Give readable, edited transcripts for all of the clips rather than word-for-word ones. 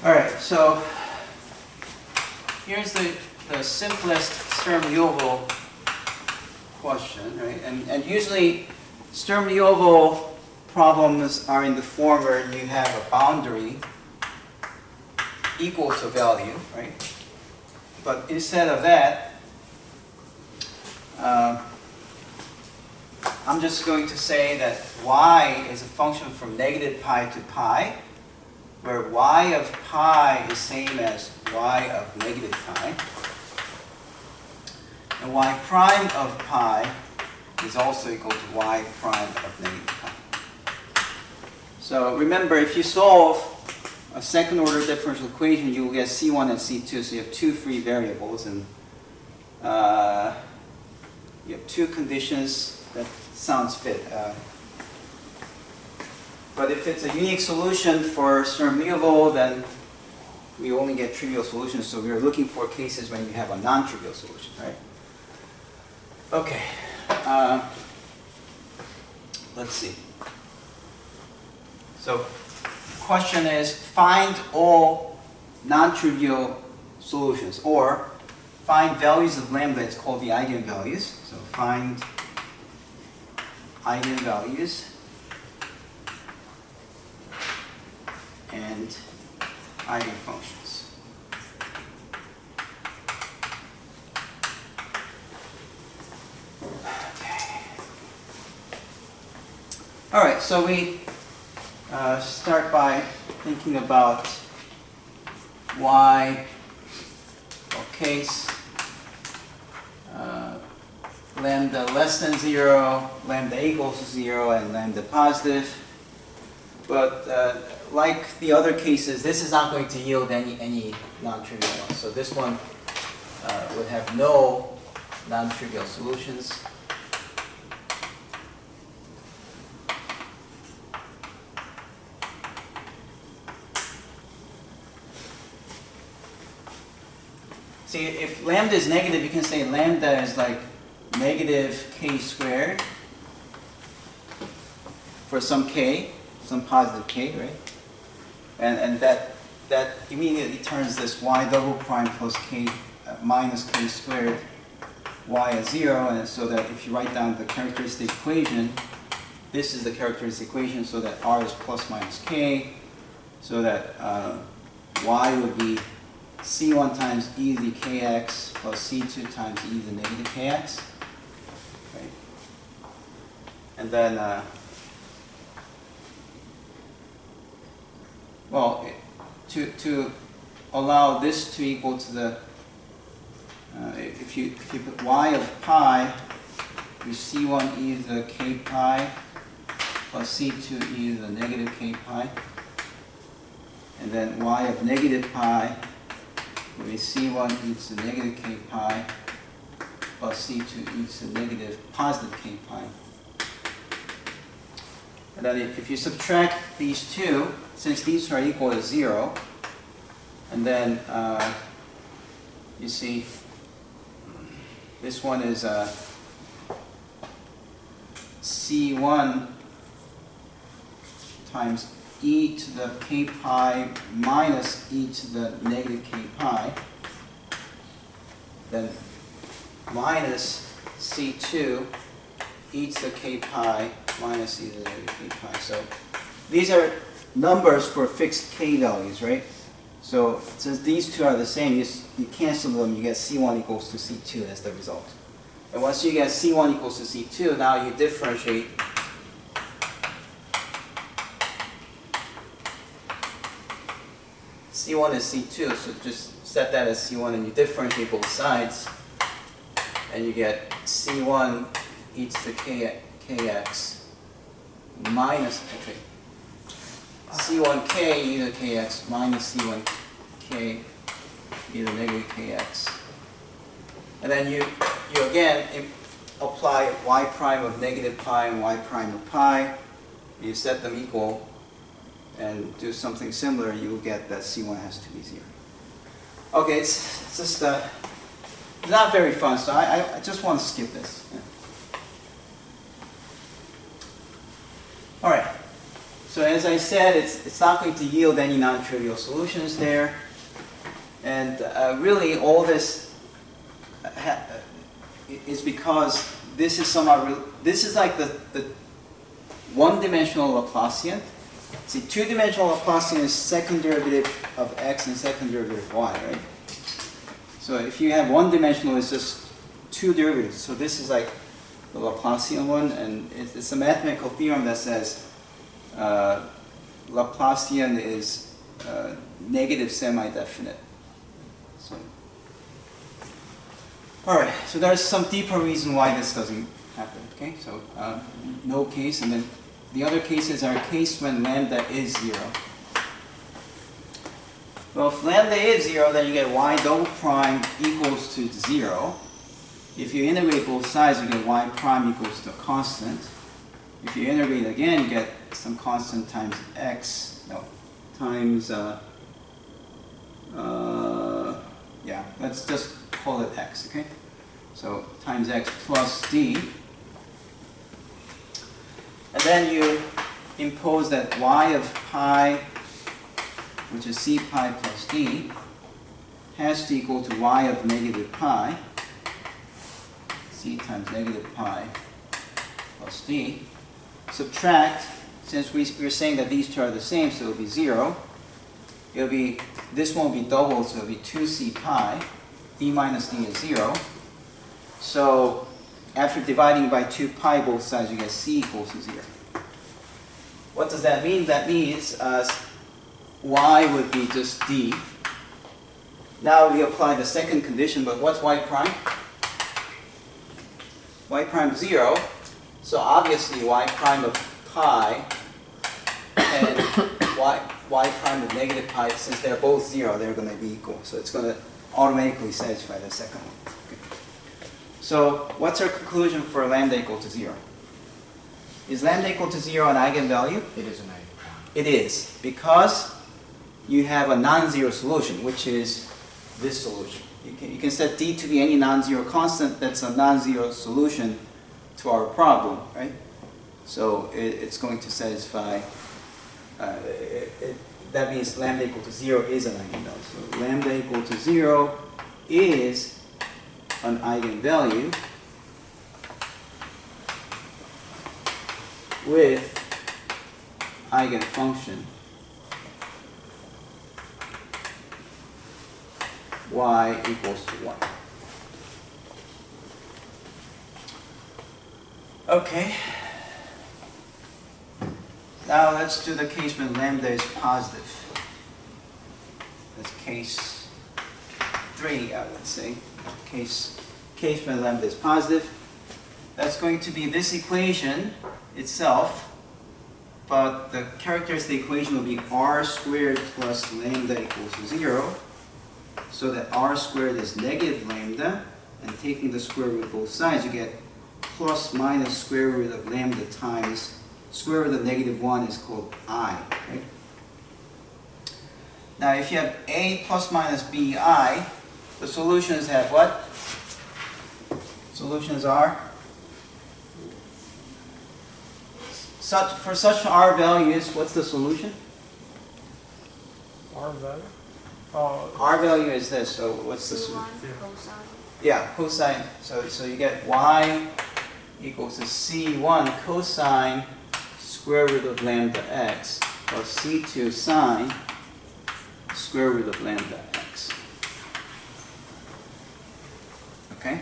All right, so here's the simplest Sturm Liouville question, right? And usually Sturm Liouville problems are in the form where you have a boundary equal to value, right? But instead of that, I'm just going to say that y is a function from negative pi to pi, where y of pi is same as y of negative pi. And y prime of pi is also equal to y prime of negative pi. So remember, if you solve a second order differential equation, you will get C1 and C2. So you have two free variables, and you have two conditions. That sounds fit. But if it's a unique solution for Sturm Liouville, then we only get trivial solutions. So we are looking for cases when you have a non-trivial solution, right? Okay. Let's see. So question is, find all non-trivial solutions, or find values of lambda. It's called the eigenvalues. So find eigenvalues and eigenfunctions. Okay. All right, so we start by thinking about y or case lambda less than 0, lambda equals to 0, and lambda positive. But like the other cases, this is not going to yield any non-trivial ones. So this one would have no non-trivial solutions. See, if lambda is negative, you can say lambda is like negative k squared for some k, some positive k, right? And that immediately turns this y double prime plus k minus k squared y as 0, and so that if you write down the characteristic equation, this is the characteristic equation, so that r is plus minus k, so that y would be c1 times e to the kx plus c2 times e to the negative kx. Right? And then, well, to allow this to equal to the, if you put y of pi, you c1 e to the k pi plus c2 e to the negative k pi, and then y of negative pi will be c1 e to the negative k pi plus c2 e to the negative positive k pi. And then if you subtract these two, since these are equal to 0, and then you see this one is c1 times e to the k pi minus e to the negative k pi, then minus c2 e to the k pi minus e to the negative k pi. So these are numbers for fixed k values, right? So since these two are the same, you cancel them, you get c1 equals to c2 as the result. And once you get c1 equals to c2, now you differentiate c1 is c2, so just set that as c1 and you differentiate both sides, and you get c1 e to the kx minus, actually, c1k e to the kx minus c1k e to the negative kx. And then you again apply y prime of negative pi and y prime of pi. You set them equal and do something similar, you will get that c1 has to be 0. Okay, it's just not very fun, so I just want to skip this. Yeah. All right. So as I said, it's not going to yield any non-trivial solutions there. And really, all this is because this is this is like the one-dimensional Laplacian. See, two-dimensional Laplacian is second derivative of x and second derivative of y, right? So if you have one-dimensional, it's just two derivatives. So this is like the Laplacian one, and it's a mathematical theorem that says Laplacian is negative semi-definite. So, all right. So there's some deeper reason why this doesn't happen. Okay. So no case, and then the other cases are a case when lambda is 0. Well, if lambda is 0, then you get y double prime equals to 0. If you integrate both sides, you get y prime equals to a constant. If you integrate again, you get some constant times x, no, times, yeah, let's just call it x, okay? So times x plus d. And then you impose that y of pi, which is c pi plus d, has to equal to y of negative pi, c times negative pi plus d. Subtract, since we're saying that these two are the same, so it'll be 0. It'll be, this won't be doubled, so it'll be 2c pi. D minus d is 0. So after dividing by 2 pi both sides, you get c equals to 0. What does that mean? That means y would be just d. Now we apply the second condition, but what's y prime? Y prime 0. So obviously y prime of pi and y prime of negative pi, since they're both 0, they're going to be equal. So it's going to automatically satisfy the second one. Okay. So what's our conclusion for lambda equal to 0? Is lambda equal to 0 an eigenvalue? It is an eigenvalue. It is, because you have a non-zero solution, which is this solution. You can set d to be any non-zero constant that's a non-zero solution to our problem, right? So it's going to satisfy, that means lambda equal to 0 is an eigenvalue. So lambda equal to 0 is an eigenvalue with eigenfunction y equals to 1. Okay. Now let's do the case when lambda is positive. That's case 3, I would say. Case when lambda is positive. That's going to be this equation itself, but the characteristic equation will be r squared plus lambda equals to 0, so that r squared is negative lambda, and taking the square root of both sides, you get plus minus square root of lambda times square root of negative 1 is called I. Right? Now if you have a plus minus bi, the solutions have what? Solutions are? For such r values, what's the solution? R value? R value is this, so what's the solution? Cosine. Yeah, cosine. So you get y equals to c1 cosine square root of lambda x plus c2 sine square root of lambda x. Okay?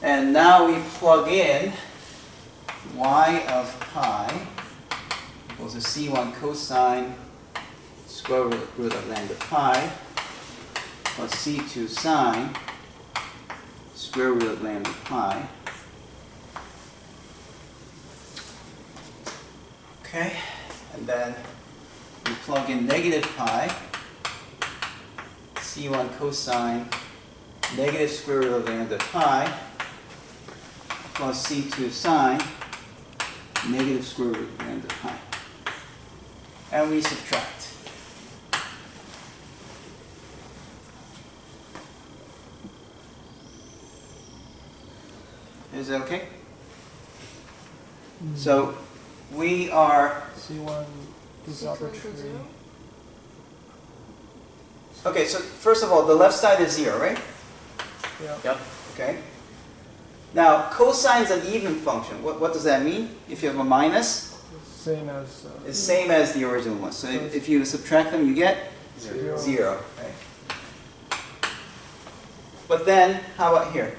And now we plug in y of pi equals to c1 cosine square root of lambda pi plus c2 sine square root of lambda pi. Okay, and then we plug in negative pi, c1 cosine negative square root of lambda pi plus c2 sine negative square root of lambda pi. And we subtract. Is that okay? So we are C1 is arbitrary. Okay, so first of all, the left side is 0, right? Yeah. Yep. Okay. Now, cosine's an even function. What does that mean? If you have a minus, Same as. it's same as the original one. So if you subtract them, you get 0. 0. Right? But then, how about here?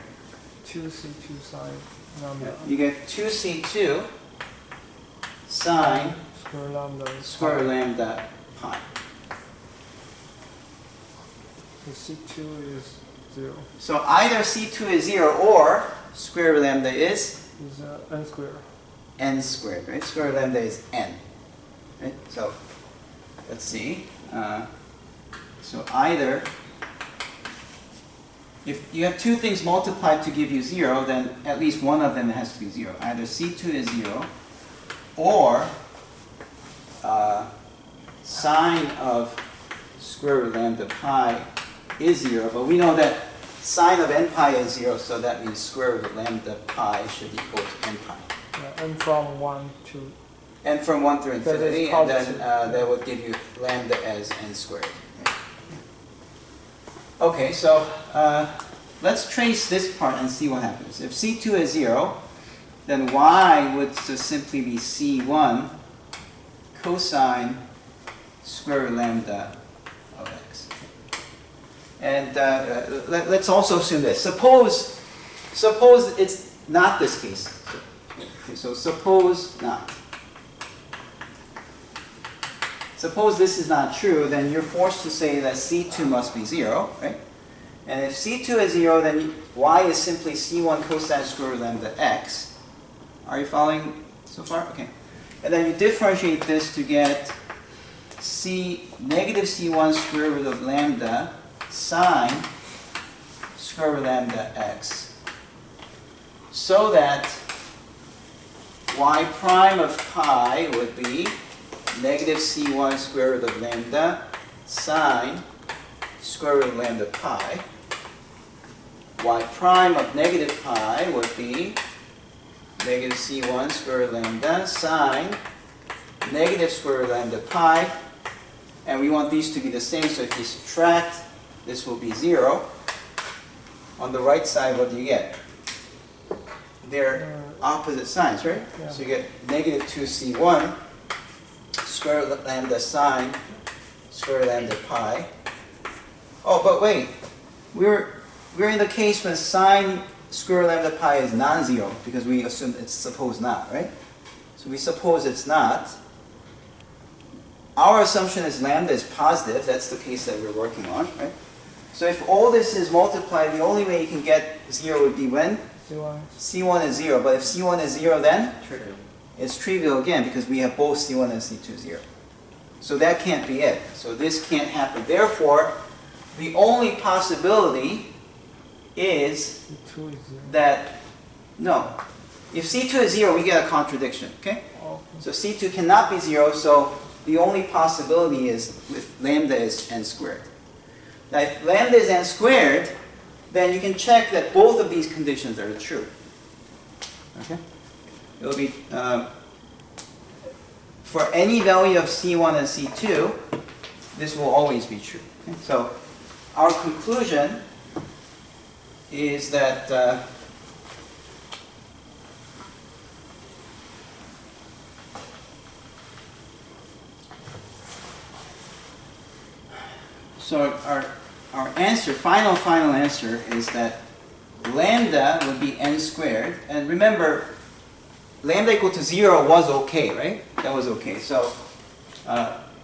2C2 sine lambda. You get 2c2 sine Square lambda pi. So C2 is 0. So either c2 is 0 or square root lambda is Is n squared. n squared, right? Square root lambda is n. Right? So let's see. So either, if you have two things multiplied to give you 0, then at least one of them has to be 0. Either c2 is 0 or sine of square root lambda pi is 0. But we know that sine of n pi is 0, so that means square root of lambda pi should equal to n pi. Yeah, and from 1 to. And from 1 through That is infinity, and then positive. that would give you lambda as n squared. Okay, so let's trace this part and see what happens. If c2 is 0, then y would just simply be c1 cosine square root lambda of x. And let's also assume this. Suppose it's not this case. Okay, so suppose not. Suppose this is not true, then you're forced to say that c2 must be 0, right? And if c2 is 0, then y is simply c1 cosine square root lambda x. Are you following so far? Okay. And then you differentiate this to get negative c1 square root of lambda sine square root lambda x, so that y prime of pi would be negative c1 square root of lambda sine square root of lambda pi. Y prime of negative pi would be negative c1 square root of lambda sine negative square root of lambda pi. And we want these to be the same, so if you subtract, this will be 0. On the right side, what do you get? They're opposite signs, right? Yeah. So you get negative 2c1 square root of lambda sine square root of lambda pi. Oh, but wait. We're in the case when sine square root of lambda pi is non-zero, because we assume it's supposed not, right? So we suppose it's not. Our assumption is lambda is positive. That's the case that we're working on, right? So if all this is multiplied, the only way you can get 0 would be when? C1. C1 is 0. But if C1 is 0, then? Trivial. It's trivial again, because we have both C1 and C2 0. So that can't be it. So this can't happen. Therefore, the only possibility is C2 is 0. that, no. If C2 is 0, we get a contradiction, okay? Oh, So C2 cannot be 0, so the only possibility is if lambda is n squared. Now, if lambda is n squared, then you can check that both of these conditions are true. Okay? It will be, for any value of C1 and C2, this will always be true. Okay? So, our conclusion is that so our answer, final answer is that lambda would be n squared. And remember, lambda equal to 0 was okay, right? That was okay. So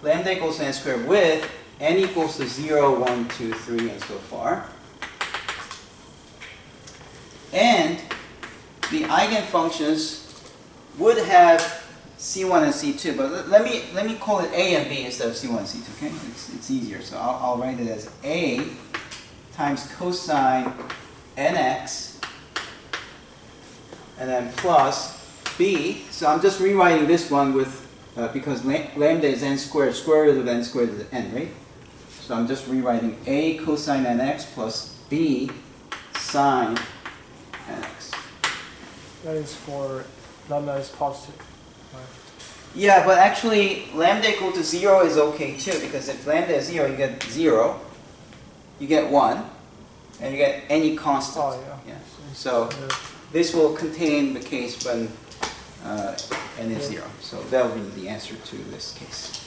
lambda equals to n squared with n equals to 0, 1, 2, 3, and so far. And the eigenfunctions would have C1 and C2, but let me call it A and B instead of C1 and C2, okay? It's easier, so I'll write it as A times cosine nx, and then plus B. So I'm just rewriting this one with, because lambda is n squared, square root of n squared is n, right? So I'm just rewriting A cosine nx plus B sine nx. that is for lambda is positive. Right. Yeah, but actually lambda equal to 0 is okay too, because if lambda is 0, you get 0, you get 1, and you get any constant. Oh, yeah. So Yeah. this will contain the case when n is Yeah. 0. So that will be the answer to this case.